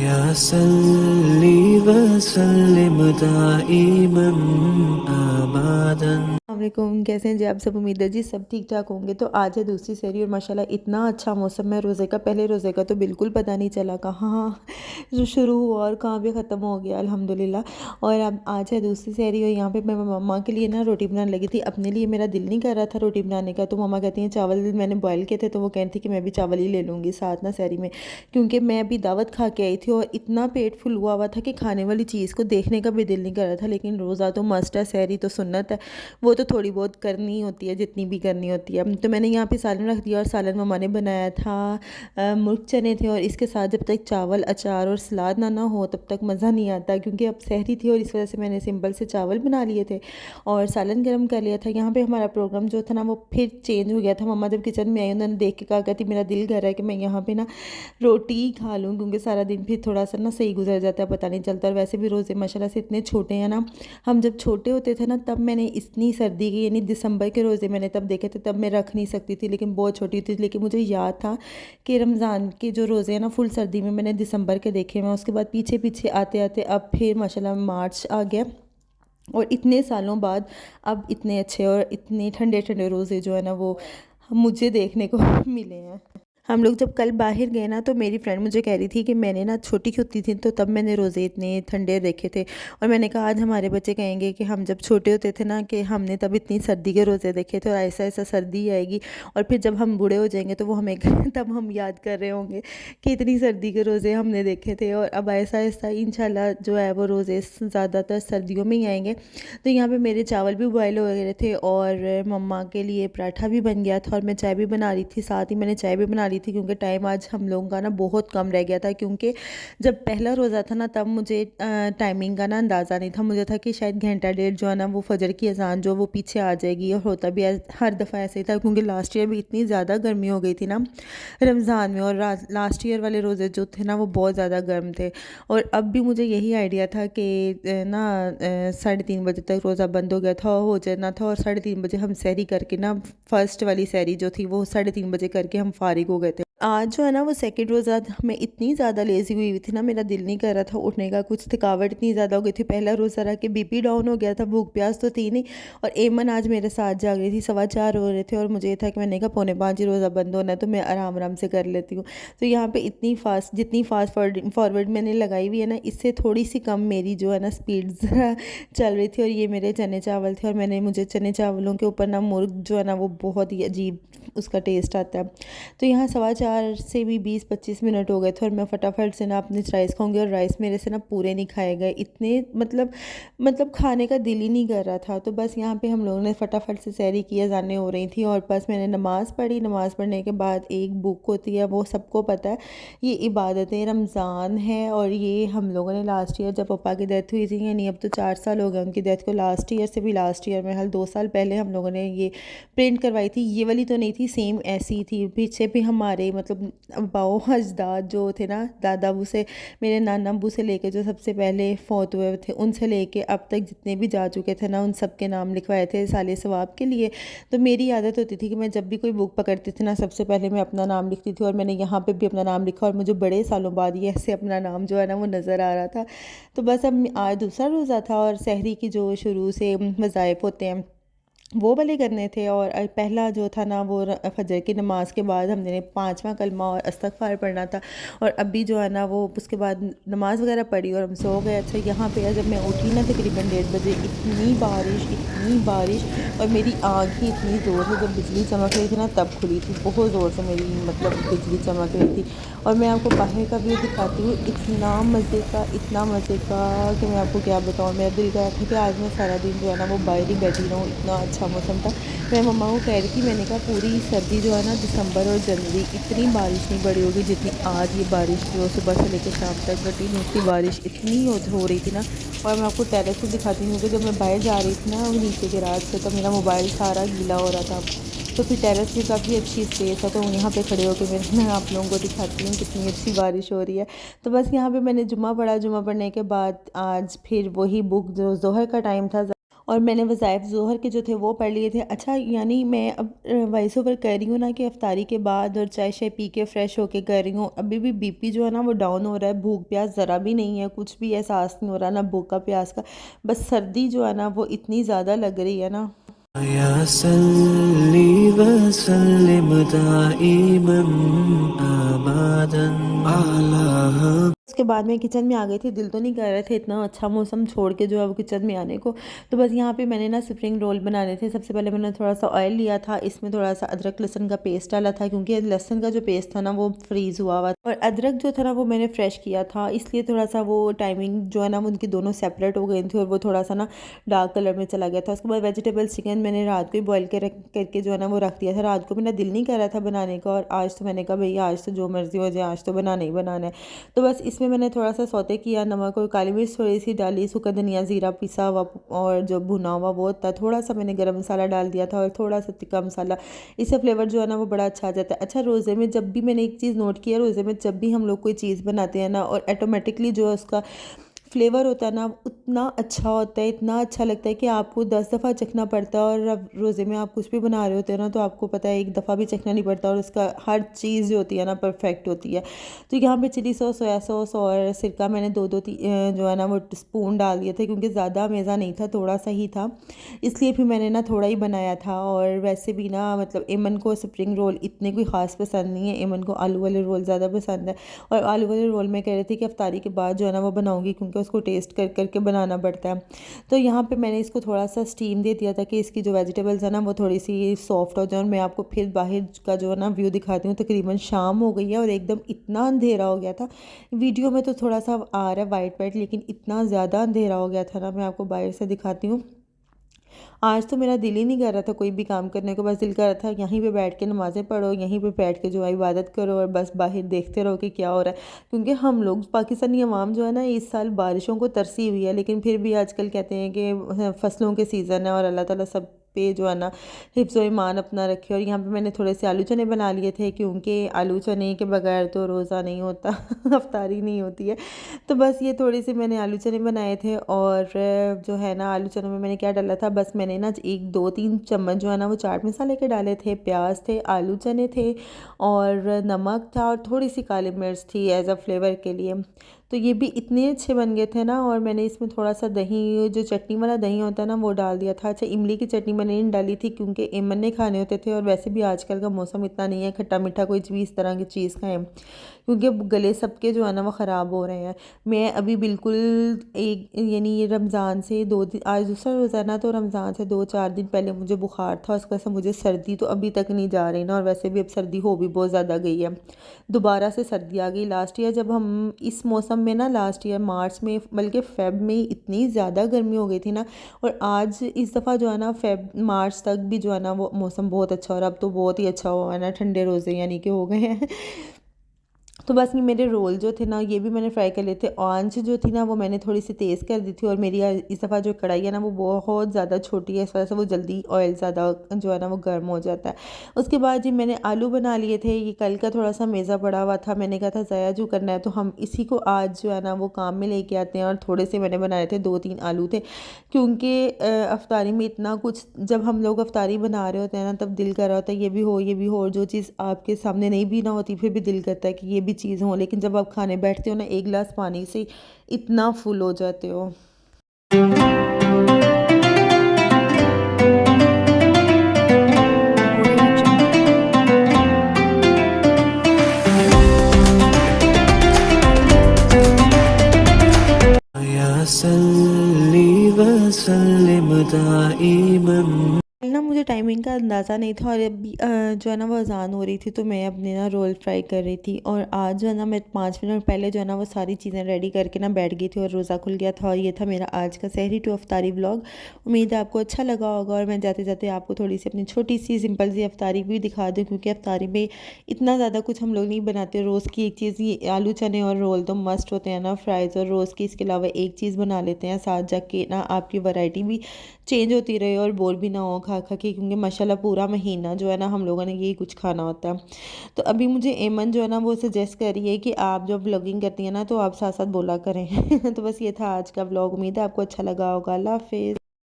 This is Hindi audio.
या सल्ली व सल्लिम दाइमन अबदन। वालेकुम, कैसे हैं जी आप सब। उम्मीद है जी सब ठीक ठाक होंगे। तो आज है दूसरी सेरी और माशाल्लाह इतना अच्छा मौसम है रोज़े का। पहले रोज़े का तो बिल्कुल पता नहीं चला कहाँ जो शुरू हुआ और कहाँ पे ख़त्म हो गया अल्हम्दुलिल्लाह। और अब आज है दूसरी सेरी और यहाँ पे मैं मम्मा के लिए ना रोटी बनाने लगी थी। अपने लिए मेरा दिल नहीं कर रहा था रोटी बनाने का, तो मम्मा कहती हैं चावल मैंने बॉयल किए थे, तो वो कहती थी कि मैं भी चावल ही ले लूँगी साथ ना सेरी में, क्योंकि मैं अभी दावत खा के आई थी और इतना पेट फुल हुआ हुआ था कि खाने वाली चीज़ को देखने का भी दिल नहीं कर रहा था। लेकिन रोज़ा तो मस्ट है, सेरी तो सुन्नत है, वो तो थोड़ी बहुत करनी होती है जितनी भी करनी होती है। तो मैंने यहाँ पे सालन रख दिया और सालन मम्मा ने बनाया था मुर्ग चने थे, और इसके साथ जब तक चावल अचार और सलाद ना हो तब तक मज़ा नहीं आता, क्योंकि अब सहरी थी और इस वजह से मैंने सिंपल से चावल बना लिए थे और सालन गर्म कर लिया था। यहाँ पे हमारा प्रोग्राम जो था ना वो फिर चेंज हो गया था। मम्मा जब किचन में आई उन्होंने देख के कहा कहती मेरा दिल कर रहा है कि मैं यहाँ पे ना रोटी ही खा लूँ, क्योंकि सारा दिन फिर थोड़ा सा ना सही गुजर जाता है, पता नहीं चलता। और वैसे भी रोज़े माशाल्लाह से इतने छोटे हैं ना, हम जब छोटे होते थे ना तब मैंने इतनी सर्दी की यानी दिसंबर के रोज़े मैंने तब देखे थे, तब मैं रख नहीं सकती थी, लेकिन बहुत छोटी थी। लेकिन मुझे याद था कि रमज़ान के जो रोज़े हैं ना फुल सर्दी में मैंने दिसंबर के देखे हैं। उसके बाद पीछे पीछे आते आते अब फिर माशाल्लाह मार्च आ गया और इतने सालों बाद अब इतने अच्छे और इतने ठंडे ठंडे रोज़े जो है ना वो मुझे देखने को मिले हैं। हम लोग जब कल बाहर गए ना, तो मेरी फ्रेंड मुझे कह रही थी कि मैंने ना छोटी होती थी तो तब मैंने रोज़े इतने ठंडे देखे थे, और मैंने कहा आज हमारे बच्चे कहेंगे कि हम जब छोटे होते थे ना कि हमने तब इतनी सर्दी के रोज़े देखे थे, और ऐसा ऐसा सर्दी आएगी और फिर जब हम बूढ़े हो जाएंगे तो वो हमें तब हम याद कर रहे होंगे कि इतनी सर्दी के रोज़े हमने देखे थे। और अब ऐसा ऐसा इंशाल्लाह जो है वो रोज़े ज़्यादातर सर्दियों में ही आएंगे। तो यहाँ पे मेरे चावल भी बॉयल हो गए थे और मम्मा के लिए पराठा भी बन गया था और मैं चाय भी बना रही थी, साथ ही मैंने चाय भी बना रही थी, क्योंकि टाइम आज हम लोगों का ना बहुत कम रह गया था। क्योंकि जब पहला रोज़ा था ना तब मुझे टाइमिंग का ना अंदाज़ा नहीं था, मुझे था कि शायद घंटा डेढ़ जो है ना वो फजर की अजान जो वो पीछे आ जाएगी, और होता भी हर दफ़ा ऐसे ही था, क्योंकि लास्ट ईयर भी इतनी ज़्यादा गर्मी हो गई थी ना रमज़ान में, और लास्ट ईयर वाले रोज़े जो थे ना वो बहुत ज़्यादा गर्म थे। और अब भी मुझे यही आइडिया था कि ना 3:30 बजे तक रोज़ा बंद हो जाना था, और 3:30 बजे हम सहरी करके ना फर्स्ट वाली सहरी जो थी वो 3:30 बजे करके हम फारिग हो गए थे। आज जो है ना वो सेकंड रोज़ा मैं इतनी ज़्यादा लेज़ी हुई थी ना, मेरा दिल नहीं कर रहा था उठने का, कुछ थकावट इतनी ज़्यादा हो गई थी। पहला रोज़ा रह के बीपी डाउन हो गया था, भूख प्यास तो थी नहीं। और एमन आज मेरे साथ जाग रही थी, 4:15 हो रहे थे, और मुझे ये था कि मैंने कहा 4:45 ही रोज़ा बंद होना है तो मैं आराम आराम से कर लेती हूँ। तो यहाँ पे इतनी फास्ट जितनी फास्ट फॉरवर्ड मैंने लगाई हुई है ना, इससे थोड़ी सी कम मेरी जो है ना स्पीड चल रही थी। और ये मेरे चने चावल थे, और मुझे चने चावलों के ऊपर ना मुर्ग जो है ना वो बहुत ही अजीब उसका टेस्ट आता है। तो यहाँ 4:15 से भी 20-25 मिनट हो गए थे, और मैं फटाफट से ना अपने राइस खाऊंगी, और राइस मेरे से ना पूरे नहीं खाए गए, इतने मतलब खाने का दिल ही नहीं कर रहा था। तो बस यहाँ पे हम लोगों ने फटाफट से सहरी की, अज़ानें हो रही थी, और बस मैंने नमाज़ पढ़ी। नमाज़ पढ़ने के बाद एक बुक होती है, वो सबको पता है, ये इबादतें रमज़ान है, और ये हम लोगों ने लास्ट ईयर जब पापा की डेथ हुई थी, यानी अब तो 4 साल हो गए उनकी डेथ को, लास्ट ईयर से भी लास्ट ईयर में 2 साल पहले हम लोगों ने ये प्रिंट करवाई थी। ये वाली तो नहीं थी, सेम ऐसी थी। पीछे भी हमारे मतलब अब्बाओ अजदाद जो थे ना, दादा अबू से मेरे नाना अबू से लेके जो सबसे पहले फौत हुए थे उनसे लेके अब तक जितने भी जा चुके थे ना, उन सब के नाम लिखवाए थे साले सवाब के लिए। तो मेरी आदत होती थी कि मैं जब भी कोई बुक पकड़ती थी ना सबसे पहले मैं अपना नाम लिखती थी, और मैंने यहाँ पे भी अपना नाम लिखा, और मुझे बड़े सालों बाद ये ऐसे अपना नाम जो है ना वो नज़र आ रहा था। तो बस अब आज दूसरा रोज़ा था, और सहरी की जो शुरू से वज़ाइफ होते हैं वो वाले करने थे। और पहला जो था ना वो फजर की नमाज के बाद हमने 5वां कलमा और इस्तग़फ़ार पढ़ना था, और अभी जो है ना वो उसके बाद नमाज वगैरह पढ़ी और हम सो गए। अच्छा यहाँ पे जब मैं उठी ना तकरीबन 1:30 बजे, इतनी बारिश, और मेरी आँख ही इतनी ज़ोर से जब बिजली चमक रही थी ना तब खुली थी, बहुत ज़ोर से मेरी मतलब बिजली चमक रही थी। और मैं आपको बाहर का व्यू दिखाती हूँ, इतना मज़े का कि मैं आपको क्या बताऊँ। मेरा दिल कर रहा था कि आज मैं सारा दिन जो है ना वो बाहर ही बैठी रहूँ, इतना अच्छा मौसम था। मैं मम्मा को कह रही थी, मैंने कहा पूरी सर्दी जो है ना दिसंबर और जनवरी इतनी बारिश नहीं पड़ी होगी जितनी आज ये बारिश जो सुबह से लेकर शाम तक कंटिन्यूसली बारिश इतनी हो रही थी ना। और मैं आपको टेरेस से दिखाती हूँ कि जब मैं बाहर जा रही थी ना वो नीचे के रात से, तो मेरा मोबाइल सारा गीला हो रहा था। तो फिर टेरेस भी काफ़ी अच्छी स्पेस है, तो यहाँ पे खड़े होकर मैं आप लोगों को दिखाती हूँ कितनी अच्छी बारिश हो रही है। तो बस यहाँ पे मैंने जुम्मा पढ़ा, जुम्मा पढ़ने के बाद आज फिर वही बुक जो ज़ोहर का टाइम था और मैंने वज़ाइफ ज़ोहर के जो थे वो पढ़ लिए थे। अच्छा, यानी मैं अब वॉइस ओवर कर रही हूँ ना कि इफ्तारी के बाद और चाय शाय पी के फ़्रेश होके कर रही हूँ। अभी भी बीपी जो है ना वो डाउन हो रहा है, भूख प्यास ज़रा भी नहीं है, कुछ भी एहसास नहीं हो रहा, ना भूख का प्यास का। बस सर्दी जो है ना वो इतनी ज़्यादा लग रही है ना। या सल्ली वसल्लिम दाइमन अबदन अला। उसके बाद मैं किचन में आ गई थी, दिल तो नहीं कर रहे थे इतना अच्छा मौसम छोड़ के जो है वो किचन में आने को। तो बस यहाँ पे मैंने ना स्प्रिंग रोल बनाने थे। सबसे पहले मैंने थोड़ा सा ऑयल लिया था, इसमें थोड़ा सा अदरक लहसुन का पेस्ट डाला था, क्योंकि लहसुन का जो पेस्ट था ना वो फ्रीज़ हुआ हुआ था और अदरक जो था ना वो मैंने फ्रेश किया था, इसलिए थोड़ा सा वो टाइमिंग जो है ना वो उनकी दोनों सेपरेट हो गई थी और वो थोड़ा सा ना डार्क कलर में चला गया था। उसके बाद वेजिटेबल चिकन मैंने रात को ही बॉयल करके जो है ना वो रख दिया था। रात को मेरा दिल नहीं कर रहा था बनाने का, और आज तो मैंने कहा भैया आज तो जो मर्ज़ी हो जाए, आज तो बनाना ही बनाना है। तो बस इसमें मैंने थोड़ा सा सौते किया, नमक और काली मिर्च थोड़ी सी डाली, सूखा धनिया ज़ीरा पिसा हुआ और जो भुना हुआ वो था, थोड़ा सा मैंने गरम मसाला डाल दिया था और थोड़ा सा तिक्का मसाला। इससे फ्लेवर जो है ना वो बड़ा अच्छा आ जाता है। अच्छा, रोज़े में जब भी मैंने एक चीज़ नोट किया, रोज़े में जब भी हम लोग कोई चीज़ बनाते हैं ना और ऑटोमेटिकली जो है उसका फ्लेवर होता है ना उतना अच्छा होता है, इतना अच्छा लगता है कि आपको 10 दफ़ा चखना पड़ता है। और अब रोज़े में आप कुछ भी बना रहे होते हैं ना तो आपको पता है एक दफ़ा भी चखना नहीं पड़ता और उसका हर चीज़ जो होती है ना परफेक्ट होती है। तो यहाँ पे चिली सॉस, सोया सॉस और सिरका मैंने दो दो जो है ना वो स्पून डाल दिए थे, क्योंकि ज़्यादा मज़ा नहीं था, थोड़ा सा ही था, इसलिए फिर मैंने ना थोड़ा ही बनाया था। और वैसे भी ना मतलब एमन को स्प्रिंग रोल इतने कोई ख़ास पसंद नहीं है, एमन को आलू वाले रोल ज़्यादा पसंद है। और आलू वाले रोल में कह रही थी कि इफ्तारी के बाद जो है ना वो बनाऊंगी, क्योंकि उसको टेस्ट कर करके बनाना पड़ता है। तो यहाँ पे मैंने इसको थोड़ा सा स्टीम दे दिया था कि इसकी जो वेजिटेबल्स है ना वो थोड़ी सी सॉफ्ट हो जाए। और मैं आपको फिर बाहर का जो है ना व्यू दिखाती हूँ। तकरीबन शाम हो गई है और एकदम इतना अंधेरा हो गया था। वीडियो में तो थोड़ा सा आ रहा है वाइट वाइट, लेकिन इतना ज़्यादा अंधेरा हो गया था ना, मैं आपको बाहर से दिखाती हूँ। आज तो मेरा दिल ही नहीं कर रहा था कोई भी काम करने को, बस दिल कर रहा था यहीं पे बैठ के नमाज़ें पढ़ो, यहीं पे बैठ के जो है इबादत करो और बस बाहर देखते रहो कि क्या हो रहा है। क्योंकि हम लोग पाकिस्तानी अवाम जो है ना इस साल बारिशों को तरसी हुई है, लेकिन फिर भी आजकल कहते हैं कि फसलों के सीज़न है और अल्लाह ताला सब पे जो है ना हिफ्ज़ व ईमान अपना रखे। और यहाँ पे मैंने थोड़े से आलू चने बना लिए थे, क्योंकि आलू चने के बगैर तो रोज़ा नहीं होता अफ्तारी नहीं होती है। तो बस ये थोड़ी सी मैंने आलू चने बनाए थे। और जो है ना आलू चनों में मैंने क्या डाला था, बस मैंने ना एक दो तीन चम्मच जो है ना वो चाट मसाले के डाले थे, प्याज थे, आलू चने थे और नमक था और थोड़ी सी काली मिर्च थी एज अ फ्लेवर के लिए। तो ये भी इतने अच्छे बन गए थे ना। और मैंने इसमें थोड़ा सा दही, जो चटनी वाला दही होता है ना, वो डाल दिया था। अच्छा, इमली की चटनी मैंने नहीं डाली थी क्योंकि एमन ने खाने होते थे, और वैसे भी आजकल का मौसम इतना नहीं है खट्टा मीठा कोई भी इस तरह की चीज़ खाएं, क्योंकि गले सबके जो है ना वो ख़राब हो रहे हैं। मैं अभी बिल्कुल एक यानी ये रमज़ान से 2 दिन, आज दूसरा रोज़ा ना, तो रमज़ान से 2-4 दिन पहले मुझे बुखार था, उसकी वजह से मुझे सर्दी तो अभी तक नहीं जा रही ना। और वैसे भी अब सर्दी हो भी बहुत ज़्यादा गई है, दोबारा से सर्दी आ गई। लास्ट ईयर जब हम इस मौसम में ना, लास्ट ईयर मार्च में बल्कि फ़ेब में इतनी ज़्यादा गर्मी हो गई थी ना, और आज इस दफ़ा जो है ना फ़ेब मार्च तक भी जो है ना वो मौसम बहुत अच्छा, और अब तो बहुत ही अच्छा हुआ है ना, ठंडे रोज़े यानी कि हो गए हैं। तो बस ये मेरे रोल जो थे ना ये भी मैंने फ्राई कर लिए थे। आंच जो थी ना वो मैंने थोड़ी सी तेज़ कर दी थी, और मेरी इस दफ़ा जो कढ़ाई है ना वो बहुत ज़्यादा छोटी है, इस वजह से वो जल्दी ऑयल ज़्यादा जो है ना वो गर्म हो जाता है। उसके बाद जी मैंने आलू बना लिए थे, ये कल का थोड़ा सा मेज़ा पड़ा हुआ था, मैंने कहा था ज़ाया जो करना है तो हम इसी को आज जो है ना वो काम में लेके आते हैं। और थोड़े से मैंने बनाए थे, 2-3 आलू थे, क्योंकि अफ्तारी में इतना कुछ, जब हम लोग अफ्तारी बना रहे होते हैं ना तब दिल कर रहा होता है ये भी हो ये भी हो, और जो चीज़ आपके सामने नहीं भी ना होती फिर भी दिल करता है कि ये भी चीज़ हो। लेकिन जब आप खाने बैठते हो ना, एक गिलास पानी से इतना फुल हो जाते हो। या सल्ली वसल्लिम दाइमन। ना मुझे टाइमिंग का अंदाज़ा नहीं था, और अभी जो है ना वो अज़ान हो रही थी तो मैं अपने ना रोल फ्राई कर रही थी। और आज जो है ना मैं 5 मिनट पहले जो है ना वो सारी चीज़ें रेडी करके ना बैठ गई थी और रोज़ा खुल गया था। और ये था मेरा आज का सहरी टू अफ्तारी व्लॉग। उम्मीद है आपको अच्छा लगा होगा, और मैं जाते जाते आपको थोड़ी सी अपनी छोटी सी सिंपल सी अफ्तारी भी दिखा दूँ, क्योंकि अफ्तारी में इतना ज़्यादा कुछ हम लोग नहीं बनाते। रोज़ की एक चीज़, ये आलू चने और रोल तो मस्ट होते हैं ना, फ्राइज़ और रोज़ की, इसके अलावा एक चीज़ बना लेते हैं साथ जाके ना, आपकी वैरायटी भी चेंज होती रहे और बोर भी ना हो खा खा के, क्योंकि माशाल्लाह पूरा महीना जो है ना हम लोगों ने यही कुछ खाना होता है। तो अभी मुझे एमन जो है ना वो सजेस्ट कर रही है कि आप जब व्लॉगिंग करती हैं ना तो आप साथ साथ बोला करें तो बस ये था आज का व्लॉग, उम्मीद है आपको अच्छा लगा होगा। अल्लाह हाफिज़।